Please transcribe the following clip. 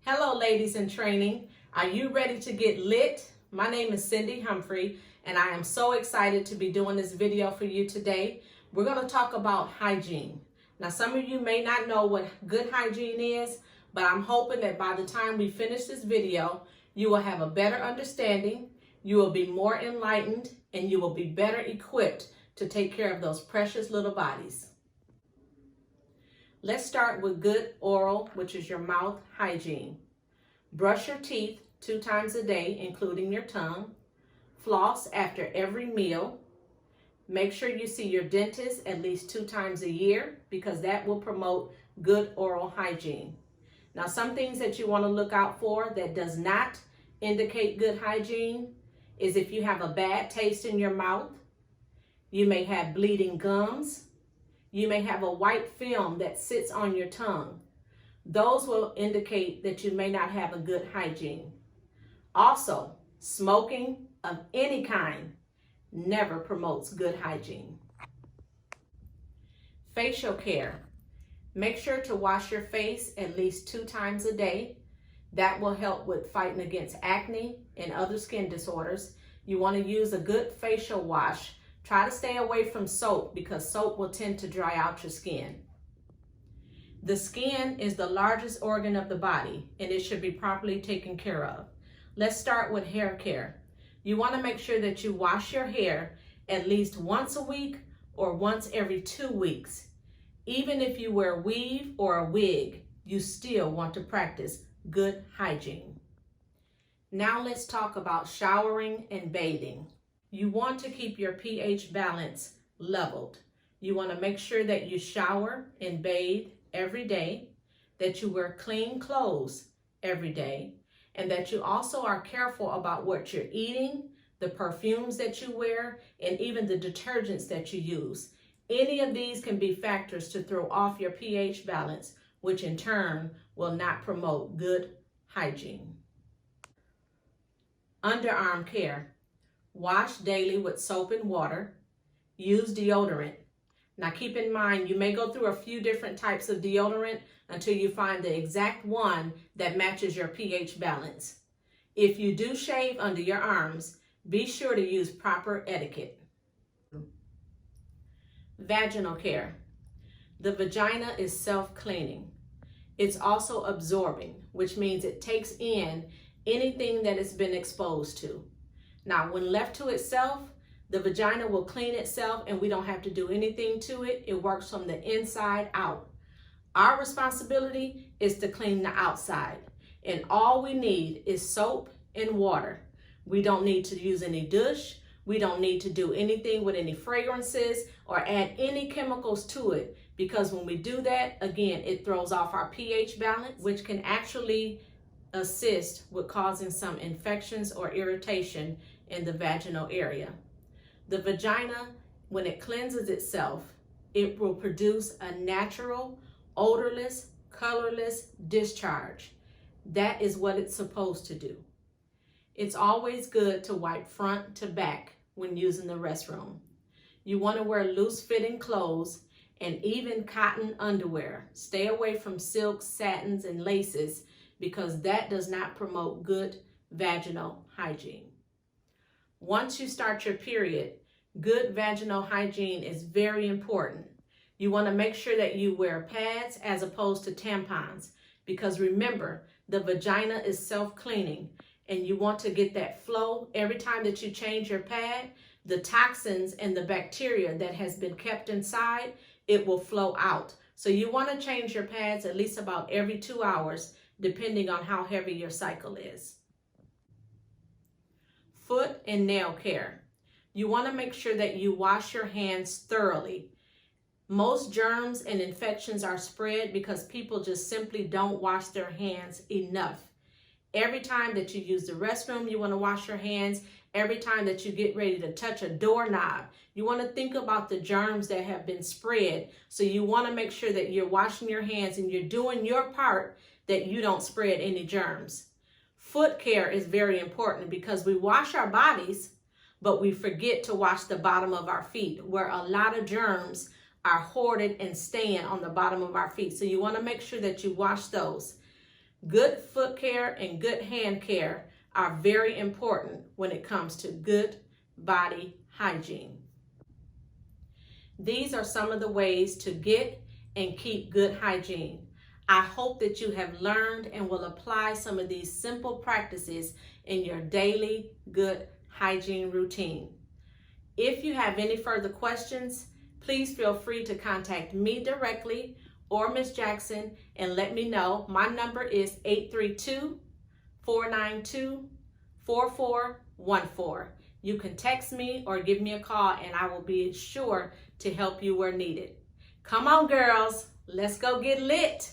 Hello, ladies in training. Are you ready to get lit? My name is Humphrey, and I am so excited to be doing this video for you today. We're going to talk about hygiene. Now, some of you may not know what good hygiene is, but I'm hoping that by the time we finish this video, you will have a better understanding, you will be more enlightened, and you will be better equipped to take care of those precious little bodies. Let's start with good oral, which is your mouth hygiene. Brush your teeth 2 times a day, including your tongue. Floss after every meal. Make sure you see your dentist at least 2 times a year because that will promote good oral hygiene. Now, some things that you want to look out for that does not indicate good hygiene is if you have a bad taste in your mouth, you may have bleeding gums, you may have a white film that sits on your tongue. Those will indicate that you may not have a good hygiene. Also, smoking of any kind never promotes good hygiene. Facial care. Make sure to wash your face at least 2 times a day. That will help with fighting against acne and other skin disorders. You want to use a good facial wash. Try to stay away from soap because soap will tend to dry out your skin. The skin is the largest organ of the body and it should be properly taken care of. Let's start with hair care. You want to make sure that you wash your hair at least once a week or once every 2 weeks. Even if you wear weave or a wig, you still want to practice good hygiene. Now let's talk about showering and bathing. You want to keep your pH balance leveled. You want to make sure that you shower and bathe every day, that you wear clean clothes every day, and that you also are careful about what you're eating, the perfumes that you wear, and even the detergents that you use. Any of these can be factors to throw off your pH balance, which in turn will not promote good hygiene. Underarm care. Wash daily with soap and water. Use deodorant. Now keep in mind, you may go through a few different types of deodorant until you find the exact one that matches your pH balance. If you do shave under your arms, be sure to use proper etiquette. Vaginal care. The vagina is self-cleaning. It's also absorbing, which means it takes in anything that it's been exposed to. Now, when left to itself, the vagina will clean itself and we don't have to do anything to it. It works from the inside out. Our responsibility is to clean the outside. And all we need is soap and water. We don't need to use any douche. We don't need to do anything with any fragrances or add any chemicals to it. Because when we do that, again, it throws off our pH balance, which can actually assist with causing some infections or irritation in the vaginal area. The vagina, when it cleanses itself, it will produce a natural, odorless, colorless discharge. That is what it's supposed to do. It's always good to wipe front to back when using the restroom. You want to wear loose-fitting clothes and even cotton underwear. Stay away from silks, satins, and laces because that does not promote good vaginal hygiene. Once you start your period, good vaginal hygiene is very important. You want to make sure that you wear pads as opposed to tampons because remember, the vagina is self-cleaning and you want to get that flow. Every time that you change your pad, the toxins and the bacteria that has been kept inside, it will flow out. So you want to change your pads at least about every 2 hours, depending on how heavy your cycle is. Foot and nail care. You want to make sure that you wash your hands thoroughly. Most germs and infections are spread because people just simply don't wash their hands enough. Every time that you use the restroom, you want to wash your hands. Every time that you get ready to touch a doorknob, you want to think about the germs that have been spread. So you want to make sure that you're washing your hands and you're doing your part that you don't spread any germs. Foot care is very important because we wash our bodies, but we forget to wash the bottom of our feet where a lot of germs are hoarded and staying on the bottom of our feet. So you want to make sure that you wash those. Good foot care and good hand care are very important when it comes to good body hygiene. These are some of the ways to get and keep good hygiene. I hope that you have learned and will apply some of these simple practices in your daily good hygiene routine. If you have any further questions, please feel free to contact me directly or Ms. Jackson and let me know. My number is 832-492-4414. You can text me or give me a call and I will be sure to help you where needed. Come on, girls, let's go get lit.